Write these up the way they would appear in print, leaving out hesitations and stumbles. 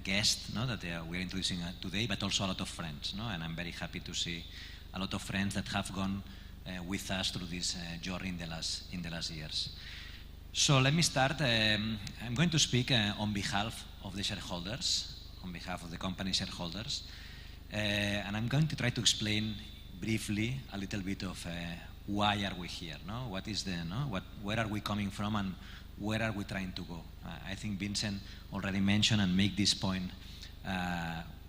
guests that we are introducing today, but also a lot of friends. And I'm very happy to see a lot of friends that have gone with us through this journey in the last years. So let me start. I'm going to speak on behalf of the shareholders, on behalf of the company shareholders, and I'm going to try to explain briefly a little bit of why are we here, what is the, where are we coming from, and where are we trying to go. I think Vincent already mentioned and make this point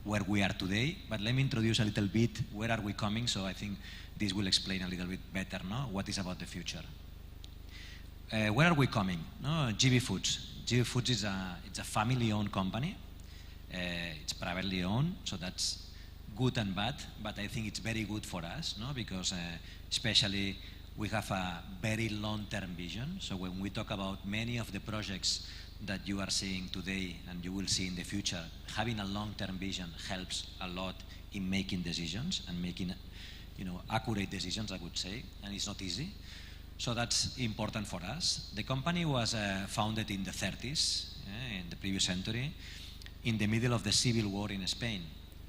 where we are today, but let me introduce a little bit where are we coming, so I think this will explain a little bit better what is about the future. Where are we coming? Gbfoods. Gbfoods is it's a family-owned company. It's privately owned, so that's good and bad, but I think it's very good for us, because especially we have a very long-term vision. So when we talk about many of the projects that you are seeing today and you will see in the future, having a long-term vision helps a lot in making decisions and making accurate decisions, I would say, and it's not easy. So that's important for us. The company was founded in the 30s, in the previous century, in the middle of the civil war in Spain.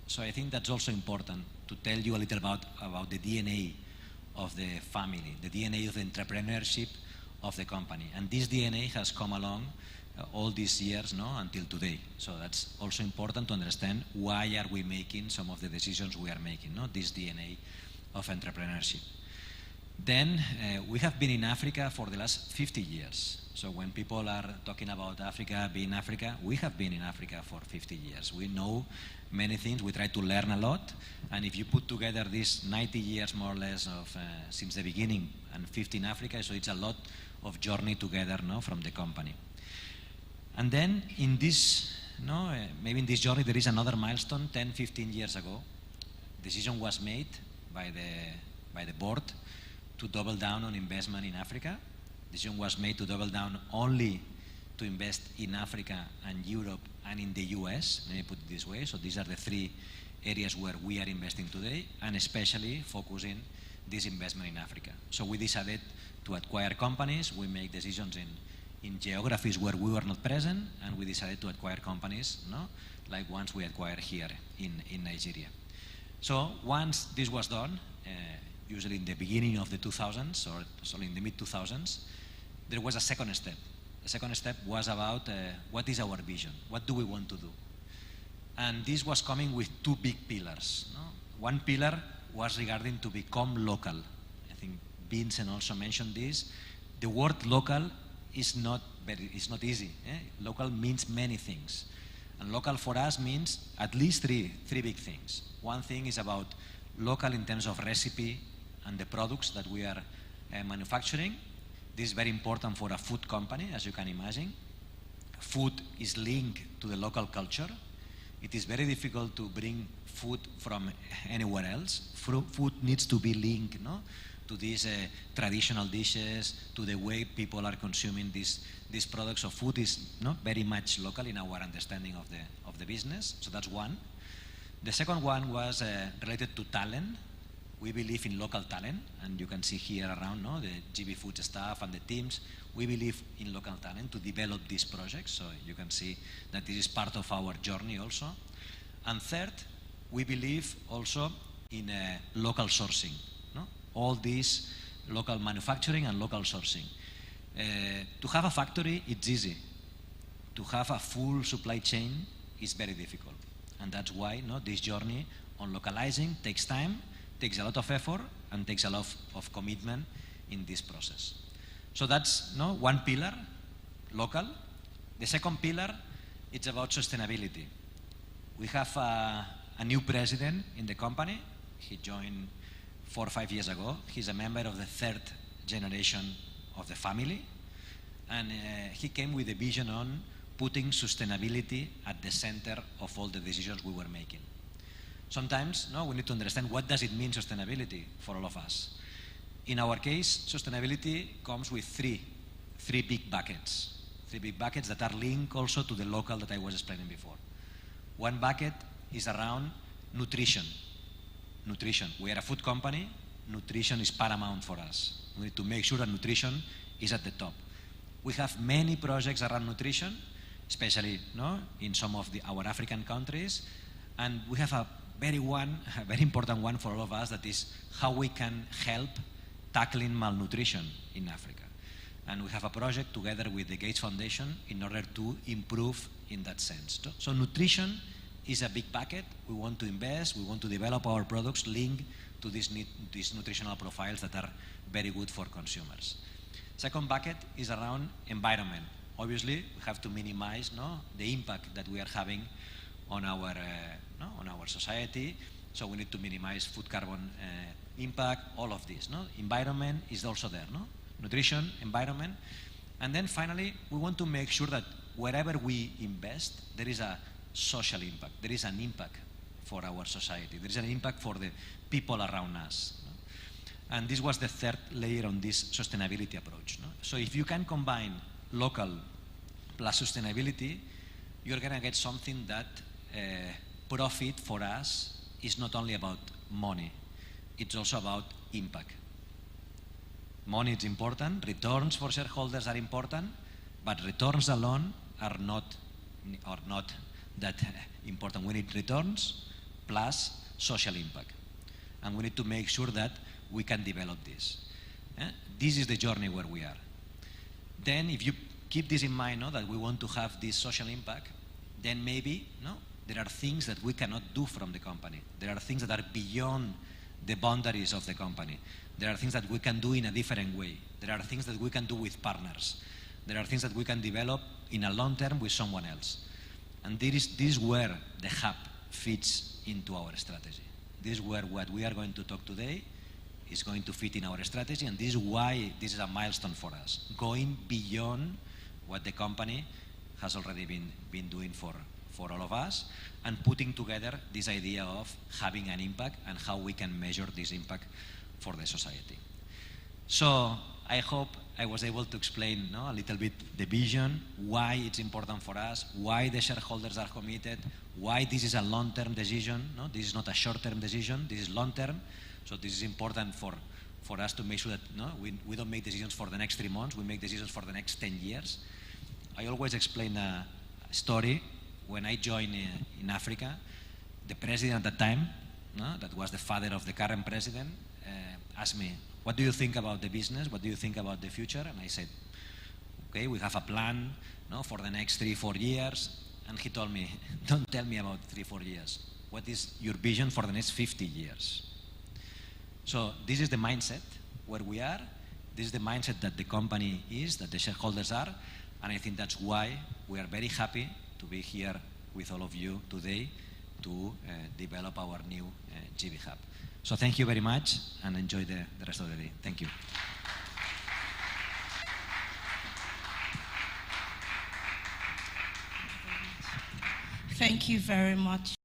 So I think that's also important to tell you a little about the DNA of the family, the DNA of the entrepreneurship of the company. And this DNA has come along all these years until today. So that's also important to understand why are we making some of the decisions we are making, this DNA of entrepreneurship. Then we have been in Africa for the last 50 years. So when people are talking about Africa being Africa, we have been in Africa for 50 years. We know many things, we try to learn a lot, and if you put together these 90 years more or less of since the beginning and 50 in Africa, so it's a lot of journey together from the company. And then in this, maybe in this journey there is another milestone. 10, 15 years ago, decision was made by the board to double down on investment in Africa. Decision was made to double down only to invest in Africa and Europe and in the US, let me put it this way. So these are the three areas where we are investing today, and especially focusing this investment in Africa. So we decided to acquire companies. We make decisions in geographies where we were not present, and we decided to acquire companies, like ones we acquired here in Nigeria. So once this was done, usually in the beginning of the 2000s or sorry, in the mid-2000s, there was a second step. The second step was about what is our vision, what do we want to do? And this was coming with two big pillars. One pillar was regarding to become local. I think Vincent also mentioned this. The word local is not easy. Local means many things. And local for us means at least three big things. One thing is about local in terms of recipe and the products that we are manufacturing. This is very important for a food company, as you can imagine. Food is linked to the local culture. It is very difficult to bring food from anywhere else. Food needs to be linked to these traditional dishes, to the way people are consuming these products. So food is very much local in our understanding of the business. So that's one. The second one was related to talent. We believe in local talent, and you can see here around the Gbfoods staff and the teams. We believe in local talent to develop these projects, so you can see that this is part of our journey also. And third, we believe also in local sourcing. All this local manufacturing and local sourcing. To have a factory, it's easy. To have a full supply chain is very difficult, and that's why this journey on localizing takes time, takes a lot of effort, and takes a lot of commitment in this process. So that's one pillar, local. The second pillar, it's about sustainability. We have a new president in the company. He joined 4 or 5 years ago. He's a member of the third generation of the family, and he came with a vision on putting sustainability at the center of all the decisions we were making. Sometimes we need to understand what does it mean, sustainability, for all of us. In our case, sustainability comes with three big buckets. 3 big buckets that are linked also to the local that I was explaining before. One bucket is around nutrition. Nutrition. We are a food company. Nutrition is paramount for us. We need to make sure that nutrition is at the top. We have many projects around nutrition, especially in some of our African countries. And we have a very important one for all of us, that is how we can help tackling malnutrition in Africa. And we have a project together with the Gates Foundation in order to improve in that sense. So nutrition is a big bucket. We want to invest, we want to develop our products linked to these nutritional profiles that are very good for consumers. Second bucket is around environment. Obviously, we have to minimize the impact that we are having on our society. So we need to minimize food carbon impact, all of this. Environment is also there. Nutrition, environment. And then finally, we want to make sure that wherever we invest, there is a social impact. There is an impact for our society. There is an impact for the people around us. And this was the third layer on this sustainability approach. So if you can combine local plus sustainability, you're going to get something that profit for us is not only about money, it's also about impact. Money is important, returns for shareholders are important, but returns alone are not that important. We need returns plus social impact. And we need to make sure that we can develop this. This is the journey where we are. Then if you keep this in mind, that we want to have this social impact, then maybe there are things that we cannot do from the company. There are things that are beyond the boundaries of the company. There are things that we can do in a different way. There are things that we can do with partners. There are things that we can develop in a long term with someone else. And this is where the hub fits into our strategy. This is where what we are going to talk today is going to fit in our strategy, and this is why this is a milestone for us, going beyond what the company has already been doing for all of us, and putting together this idea of having an impact and how we can measure this impact for the society. So I hope I was able to explain a little bit the vision, why it's important for us, why the shareholders are committed, why this is a long-term decision. This is not a short-term decision, this is long-term. So this is important for us to make sure that we don't make decisions for the next 3 months, we make decisions for the next 10 years. I always explain a story. When I joined in Africa, the president at the time, that was the father of the current president, asked me, what do you think about the business? What do you think about the future? And I said, okay, we have a plan for the next 3-4 years. And he told me, don't tell me about 3-4 years. What is your vision for the next 50 years? So this is the mindset where we are. This is the mindset that the company is, that the shareholders are. And I think that's why we are very happy to be here with all of you today to develop our new GB Hub. So thank you very much, and enjoy the rest of the day. Thank you. Thank you very much.